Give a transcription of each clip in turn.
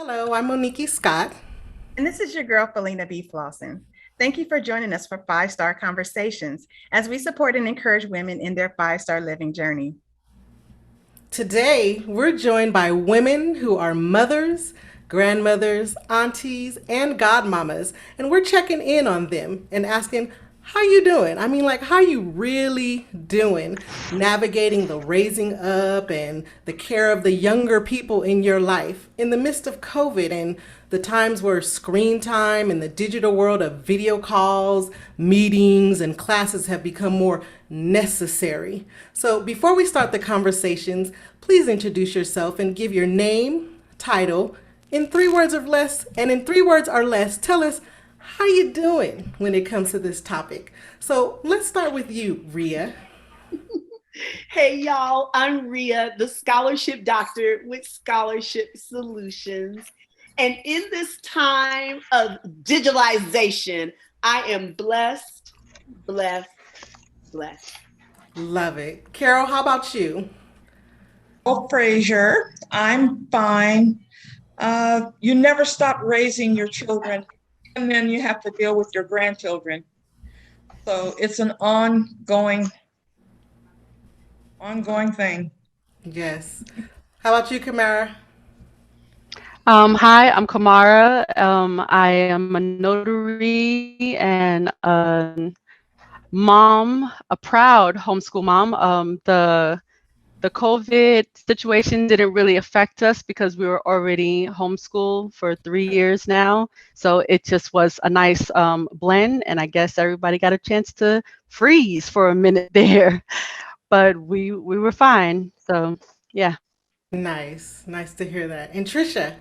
Hello, I'm Monickie Scott. And this is your girl, Felina B. Flossin. Thank you for joining us for Five Star Conversations as we support and encourage women in their five-star living journey. Today, we're joined by women who are mothers, grandmothers, aunties, and godmamas, and we're checking in on them and asking, how you doing? I mean, like, how you really doing navigating the raising up and the care of the younger people in your life in the midst of COVID and the times where screen time and the digital world of video calls, meetings, and classes have become more necessary. So before we start the conversations, please introduce yourself and give your name, title, in 3 words or less, and in 3 words or less, tell us how you doing when it comes to this topic. So let's start with you, Rhea. Hey, y'all, I'm Rhea, the scholarship doctor with Scholarship Solutions. And in this time of digitalization, I am blessed, blessed, blessed. Love it. Carol, how about you? Oh, Frazier, I'm fine. You never stop raising your children, and then you have to deal with your grandchildren. So it's an ongoing thing. Yes. How about you, Kamara? Hi, I'm Kamara. I am a notary and a mom, a proud homeschool mom. The COVID situation didn't really affect us because we were already homeschooled for 3 years now. So it just was a nice blend, and I guess everybody got a chance to freeze for a minute there, but we were fine. So yeah. Nice. Nice to hear that. And Trisha?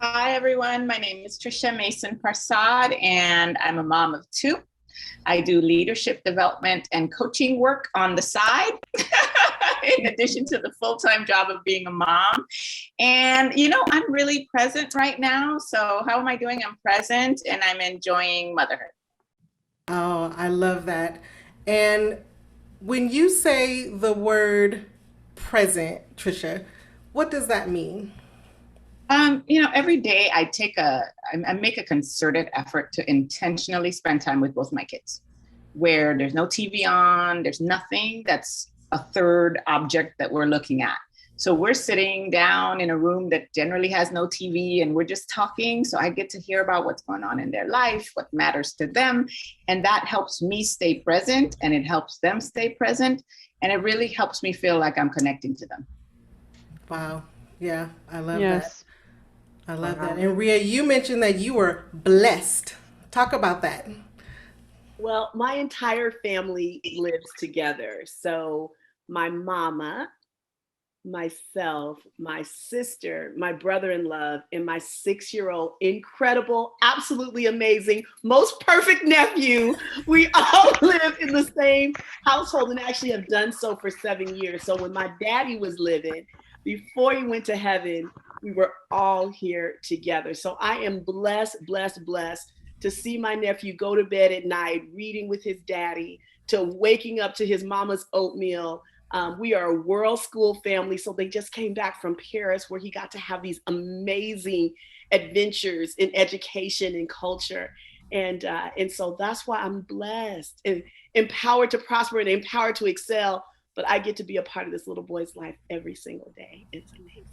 Hi, everyone. My name is Trisha Parsad, and I'm a mom of two. I do leadership development and coaching work on the side, in addition to the full-time job of being a mom. And, I'm really present right now. So how am I doing? I'm present and I'm enjoying motherhood. Oh, I love that. And when you say the word present, Trisha, what does that mean? Every day I make a concerted effort to intentionally spend time with both my kids, where there's no TV on, there's nothing that's a third object that we're looking at. So we're sitting down in a room that generally has no TV and we're just talking. So I get to hear about what's going on in their life, what matters to them. And that helps me stay present and it helps them stay present. And it really helps me feel like I'm connecting to them. Wow. Yeah, I love that. Yes. I love that. And Rhea, you mentioned that you were blessed. Talk about that. Well, my entire family lives together. So my mama, myself, my sister, my brother-in-law, and my 6-year-old, incredible, absolutely amazing, most perfect nephew. We all live in the same household and actually have done so for 7 years. So when my daddy was living, before he went to heaven, we were all here together. So I am blessed, blessed, blessed to see my nephew go to bed at night, reading with his daddy, to waking up to his mama's oatmeal. We are a world school family. So they just came back from Paris where he got to have these amazing adventures in education and culture. And so that's why I'm blessed and empowered to prosper and empowered to excel. But I get to be a part of this little boy's life every single day. It's amazing.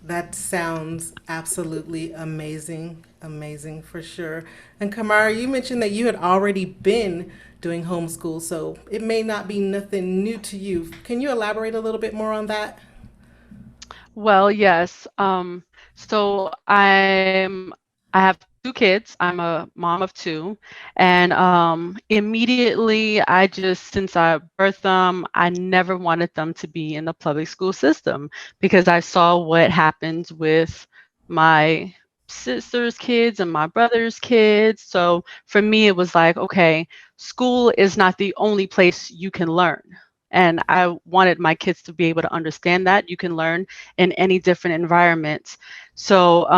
That sounds absolutely amazing. Amazing for sure. And Kamara, you mentioned that you had already been doing homeschool, so it may not be nothing new to you. Can you elaborate a little bit more on that? Well, yes. So I have two kids. I'm a mom of two, and immediately since I birthed them, I never wanted them to be in the public school system because I saw what happened with my sister's kids and my brother's kids. So for me, it was like, okay, school is not the only place you can learn. And I wanted my kids to be able to understand that you can learn in any different environment. So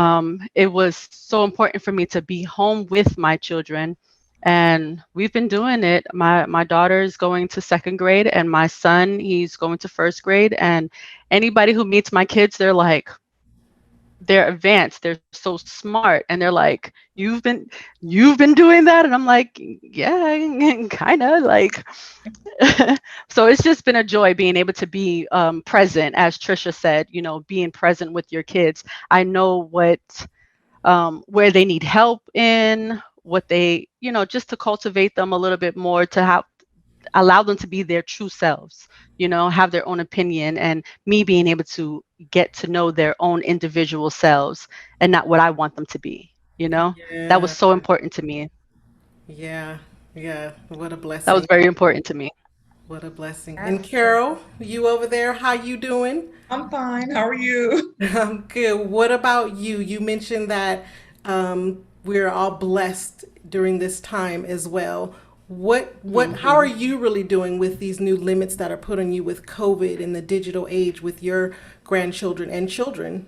it was so important for me to be home with my children. And we've been doing it. My daughter is going to second grade, and my son, he's going to first grade. And anybody who meets my kids, they're like, they're advanced, they're so smart, and they're like, you've been doing that, and I'm like, yeah, kind of like. So it's just been a joy being able to be present, as Trisha said, being present with your kids. I know what where they need help in, what they, just to cultivate them a little bit more, to have allow them to be their true selves, have their own opinion, and me being able to get to know their own individual selves and not what I want them to be, that was Yeah. so important to me. Yeah. Yeah. What a That was blessing. very important to me. What a blessing. And Absolutely. Carol, you over there, how you doing? I'm fine. How are you? I'm good. What about you? You mentioned that we're all blessed during this time as well. How are Hmm. you really doing with these new limits that are put on you with COVID and the digital age with your grandchildren and children?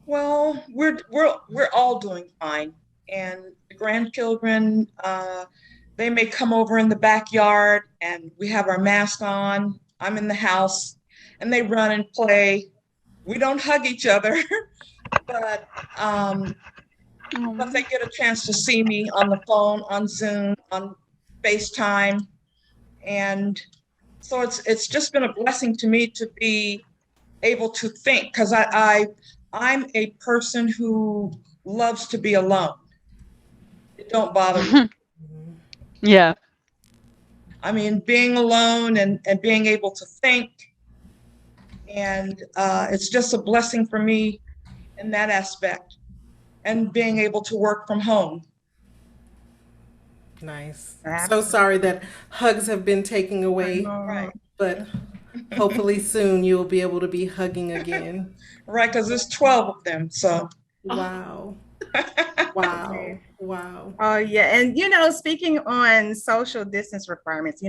Well, we're all doing fine, and the grandchildren, they may come over in the backyard, and we have our mask on. I'm in the house, and they run and play. We don't hug each other, but um, but they Um, get a chance to see me on the phone, on Zoom, on FaceTime, and so it's just been a blessing to me to be able to think, because I'm a person who loves to be alone. It don't bother me. yeah. I mean, being alone and being able to think, and it's just a blessing for me in that aspect, and being able to work from home. Nice. So Absolutely. sorry that hugs have been taken I away, know. Right. but hopefully soon you'll be able to be hugging again. Right, because there's 12 of them. So Wow. Okay. Wow. Wow. Oh, yeah. And, speaking on social distance requirements,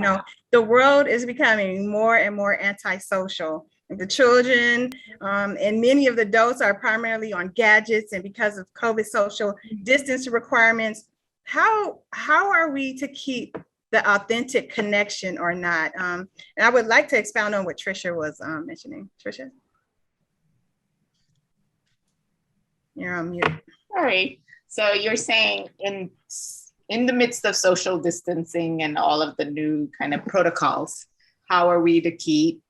the world is becoming more and more antisocial. The children and many of the adults are primarily on gadgets, and because of COVID social distance requirements, how are we to keep the authentic connection or not? And I would like to expound on what Trisha was mentioning. Trisha, you're on mute. All right. So you're saying in the midst of social distancing and all of the new kind of protocols, how are we to keep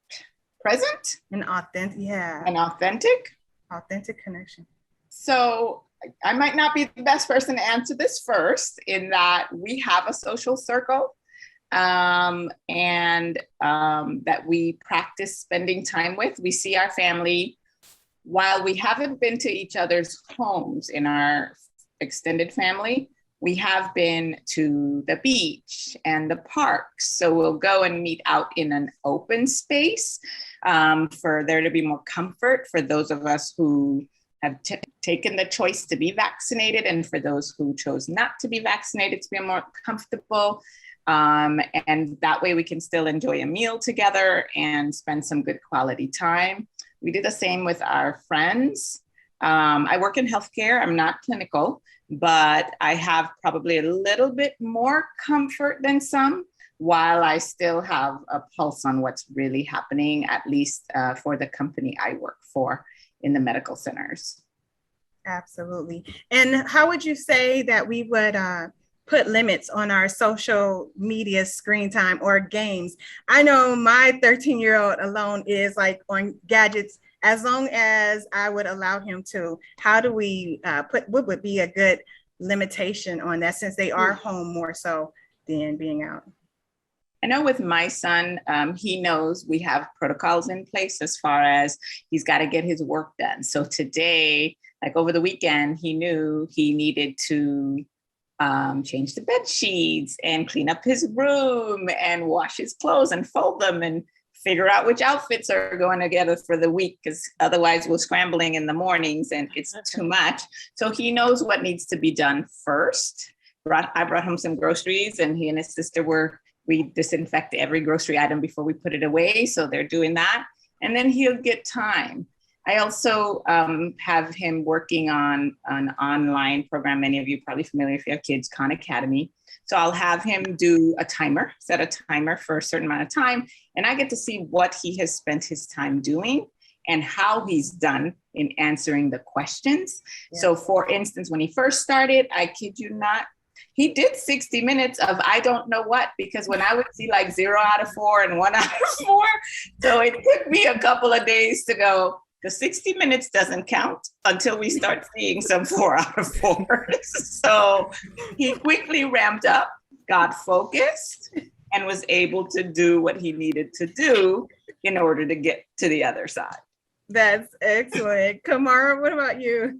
present An authentic, yeah, and authentic? authentic connection. So I might not be the best person to answer this first, in that we have a social circle, and that we practice spending time with. We see our family. While we haven't been to each other's homes in our extended family, we have been to the beach and the parks. So we'll go and meet out in an open space, for there to be more comfort for those of us who have taken the choice to be vaccinated, and for those who chose not to be vaccinated, to be more comfortable. And that way we can still enjoy a meal together and spend some good quality time. We do the same with our friends. I work in healthcare. I'm not clinical, but I have probably a little bit more comfort than some, while I still have a pulse on what's really happening, at least for the company I work for in the medical centers. Absolutely. And how would you say that we would put limits on our social media screen time or games? I know my 13-year-old alone is like on gadgets as long as I would allow him to. How do we what would be a good limitation on that, since they are home more so than being out? I know with my son, he knows we have protocols in place as far as he's got to get his work done. So today, like over the weekend, he knew he needed to change the bed sheets and clean up his room and wash his clothes and fold them and figure out which outfits are going together for the week, because otherwise we're scrambling in the mornings and it's too much. So he knows what needs to be done first. I brought him some groceries, and he and his sister we disinfect every grocery item before we put it away. So they're doing that. And then he'll get time. I also have him working on an online program. Many of you are probably familiar if you have kids, Khan Academy. So I'll have him do a timer, set a timer for a certain amount of time. And I get to see what he has spent his time doing and how he's done in answering the questions. So for instance, when he first started, I kid you not, he did 60 minutes of I don't know what, because when I would see like 0 out of 4 and 1 out of 4, so it took me a couple of days to go, the 60 minutes doesn't count until we start seeing some 4 out of 4. So he quickly ramped up, got focused, and was able to do what he needed to do in order to get to the other side. That's excellent. Kamara, what about you?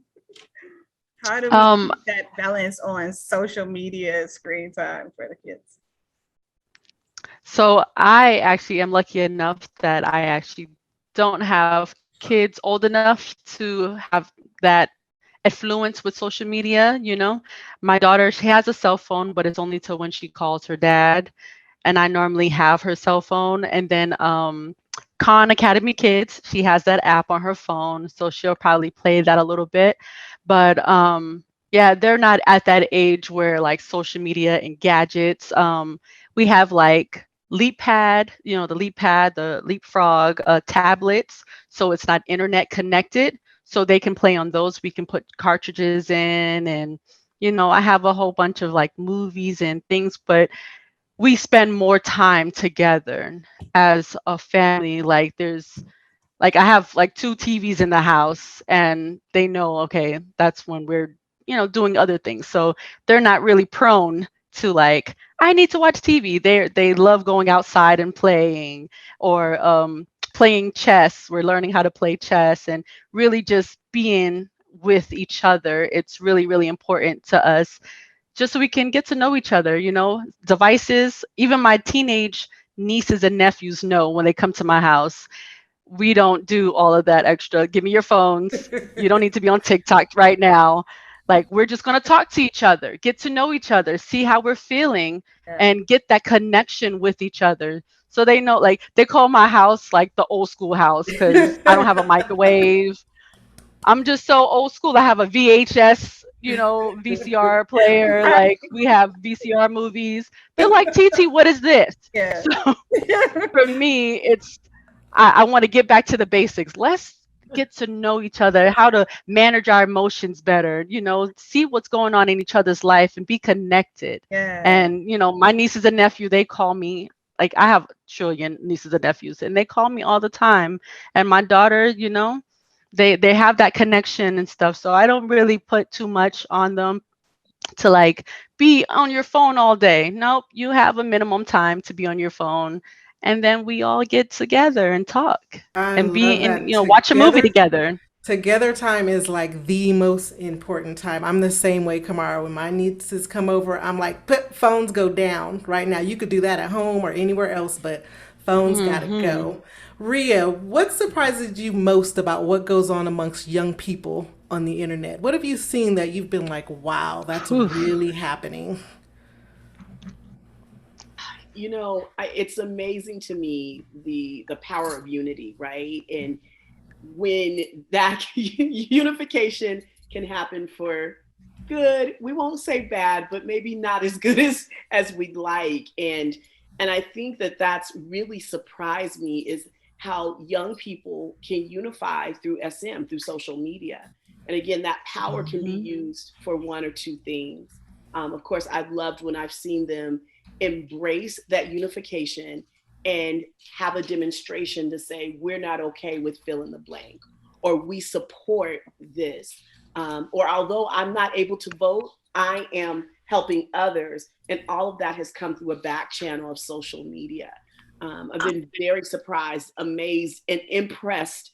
How do we keep that balance on social media screen time for the kids? So I actually am lucky enough that I actually don't have kids old enough to have that affluence with social media. You know, my daughter, she has a cell phone, but it's only till when she calls her dad. And I normally have her cell phone. And then Khan Academy Kids, she has that app on her phone, so she'll probably play that a little bit. But yeah, they're not at that age where like social media and gadgets. We have like LeapPad, you know, the LeapPad, the Leapfrog tablets, so it's not internet connected, so they can play on those. We can put cartridges in, and you know, I have a whole bunch of like movies and things, but we spend more time together as a family. Like there's like I have like 2 TVs in the house, and they know, okay, that's when we're, you know, doing other things. So they're not really prone to like, I need to watch TV. They love going outside and playing, or playing chess. We're learning how to play chess and really just being with each other. It's really, really important to us, just so we can get to know each other. You know, devices, even my teenage nieces and nephews know when they come to my house, we don't do all of that extra. Give me your phones. You don't need to be on TikTok right now. Like, we're just going to talk to each other, get to know each other, see how we're feeling, and get that connection with each other. So they know, like, they call my house like the old school house because I don't have a microwave. I'm just so old school. I have a VHS, you know, VCR player. Like, we have VCR movies. They're like, TT, what is this? Yeah. So for me, it's, I want to get back to the basics. Let's get to know each other, how to manage our emotions better, you know, see what's going on in each other's life and be connected. Yeah. And, you know, my nieces and nephew, they call me, like, I have a trillion nieces and nephews, and they call me all the time. And my daughter, you know, they have that connection and stuff. So I don't really put too much on them to like be on your phone all day. Nope, you have a minimum time to be on your phone, and then we all get together and talk I and be love in, that. you know, watch a movie together. Together time is like the most important time. I'm the same way, Kamara. When my nieces come over, I'm like, put phones go down right now. You could do that at home or anywhere else, but phones gotta go. Rhea, what surprises you most about what goes on amongst young people on the internet? What have you seen that you've been like, wow, that's really happening? You know, it's amazing to me the power of unity, right? And when that unification can happen for good, we won't say bad, but maybe not as good as we'd like. And I think that that's really surprised me, is how young people can unify through SM, through social media. And again, that power can be used for one or two things. Of course, I've loved when I've seen them embrace that unification and have a demonstration to say, we're not okay with fill in the blank, or we support this. Or although I'm not able to vote, I am helping others. And all of that has come through a back channel of social media. I've been very surprised, amazed, and impressed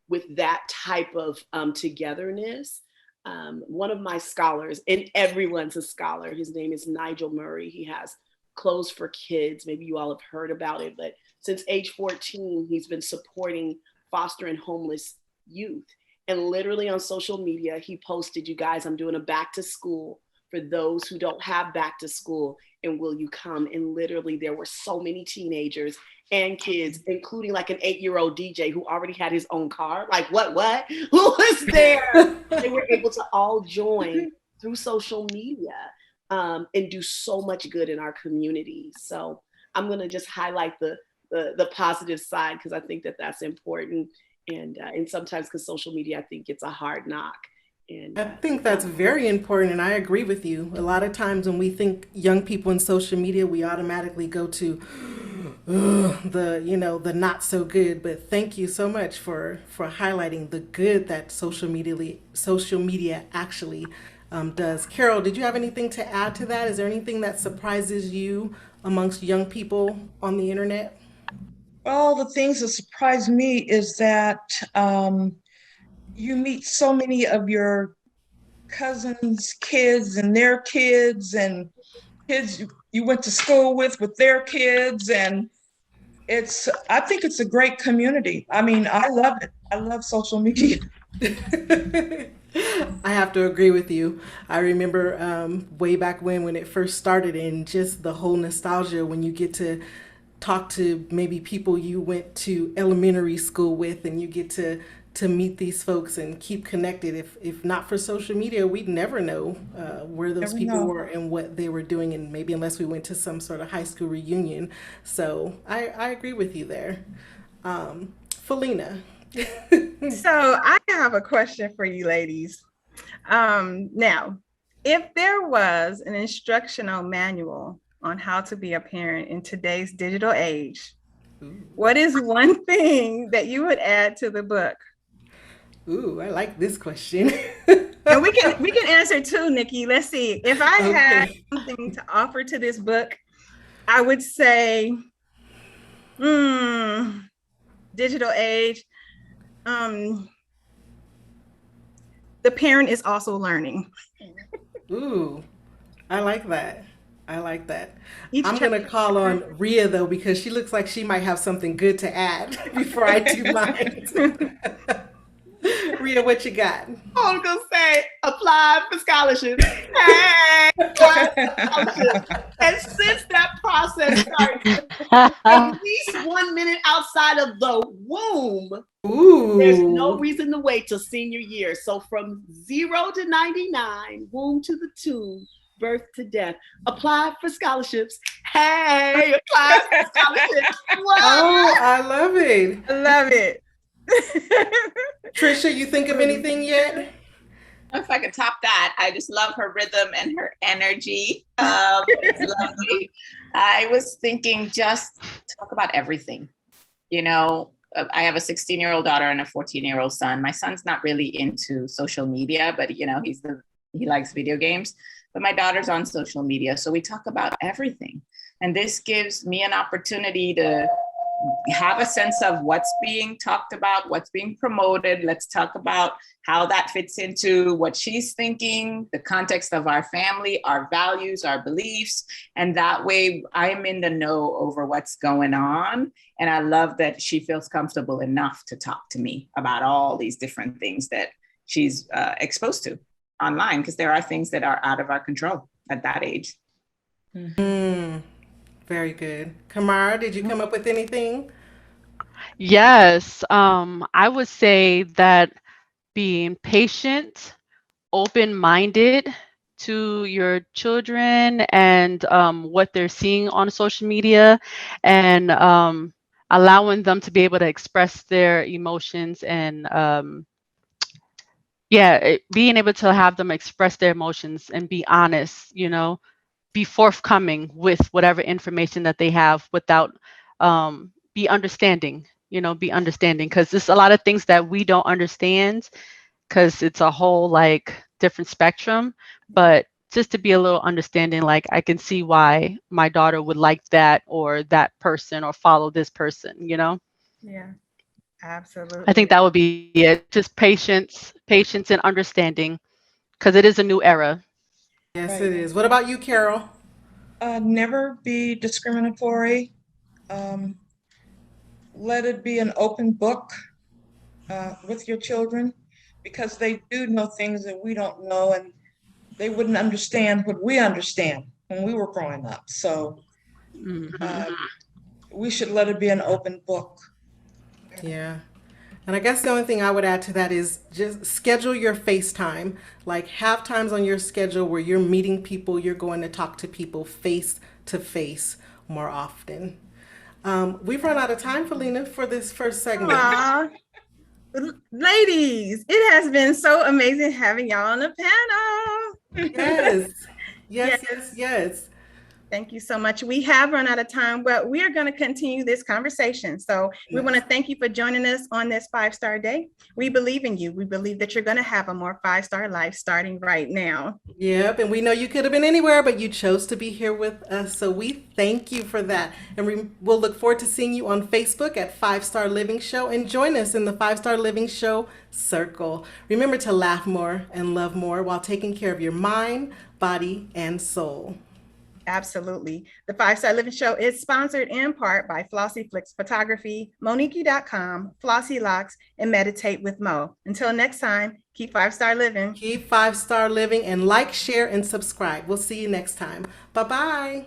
with that type of togetherness. One of my scholars, and everyone's a scholar, his name is Nigel Murray. He has Clothes for Kids. Maybe you all have heard about it, but since age 14, he's been supporting foster and homeless youth. And literally on social media, he posted, you guys, I'm doing a back to school for those who don't have back to school, and will you come? And literally there were so many teenagers and kids, including like an 8-year-old DJ who already had his own car. Like what? Who was there? They were able to all join through social media and do so much good in our community. So I'm gonna just highlight the positive side, because I think that that's important. And sometimes because social media, I think it's a hard knock. And I think that's very important, and I agree with you. A lot of times when we think young people in social media, we automatically go to the not so good. But thank you so much for highlighting the good that social media actually does. Carol, did you have anything to add to that? Is there anything that surprises you amongst young people on the internet? Well, the things that surprise me is that you meet so many of your cousins' kids and their kids and kids you went to school with their kids. And I think it's a great community. I mean, I love it. I love social media. I have to agree with you. I remember way back when it first started, and just the whole nostalgia when you get to talk to maybe people you went to elementary school with, and you get to meet these folks and keep connected. If not for social media, we'd never know where those people were and what they were doing, and maybe unless we went to some sort of high school reunion. So I agree with you there. Felina. So I have a question for you ladies. Now, if there was an instructional manual on how to be a parent in today's digital age, what is one thing that you would add to the book? Ooh, I like this question. And we can answer too, Nikki. Let's see. If I had something to offer to this book, I would say, digital age. The parent is also learning. Ooh, I like that. I like that. I'm going to call on Rhea, though, because she looks like she might have something good to add before I do mine. Rhea, what you got? I was going to say, apply for scholarships. Hey, apply for scholarships. And since that process started, at least 1 minute outside of the womb, there's no reason to wait till senior year. So from 0 to 99, womb to the tomb, birth to death, apply for scholarships. Hey, apply for scholarships. What? Oh, I love it. I love it. Trisha, you think of anything yet? If I could top that, I just love her rhythm and her energy. It's lovely. I was thinking just talk about everything. You know, I have a 16-year-old daughter and a 14-year-old son. My son's not really into social media, but you know, he likes video games. But my daughter's on social media, so we talk about everything. And this gives me an opportunity to have a sense of what's being talked about, what's being promoted. Let's talk about how that fits into what she's thinking, the context of our family, our values, our beliefs. And that way I'm in the know over what's going on. And I love that she feels comfortable enough to talk to me about all these different things that she's exposed to online, because there are things that are out of our control at that age. Very good. Kamara, did you come up with anything? Yes, I would say that being patient, open-minded to your children and what they're seeing on social media, and allowing them to be able to express their emotions and being able to have them express their emotions and be honest, be forthcoming with whatever information that they have without be understanding, because there's a lot of things that we don't understand because it's a whole like different spectrum. But just to be a little understanding, like I can see why my daughter would like that or that person or follow this person, Yeah, absolutely. I think that would be it. Just patience and understanding, because it is a new era. Yes, right. It is. What about you, Carol? Never be discriminatory. Let it be an open book with your children, because they do know things that we don't know, and they wouldn't understand what we understand when we were growing up. So we should let it be an open book. Yeah. And I guess the only thing I would add to that is just schedule your FaceTime. Like have times on your schedule where you're meeting people, you're going to talk to people face to face more often. We've run out of time, Felina, for this first segment. Ladies, it has been so amazing having y'all on the panel. Yes. Yes, Yes. yes, yes. Thank you so much. We have run out of time, but we are going to continue this conversation. So we want to thank you for joining us on this 5-star day. We believe in you. We believe that you're going to have a more 5-star life starting right now. Yep, and we know you could have been anywhere, but you chose to be here with us. So we thank you for that. And we'll look forward to seeing you on Facebook at 5-Star Living Show and join us in the 5-Star Living Show circle. Remember to laugh more and love more while taking care of your mind, body, and soul. Absolutely. The 5-Star Living Show is sponsored in part by Flossie Flicks Photography, Monickie.com, Flossie Locks, and Meditate with Mo. Until next time, keep 5-star living. Keep 5-Star living and like, share, and subscribe. We'll see you next time. Bye-bye.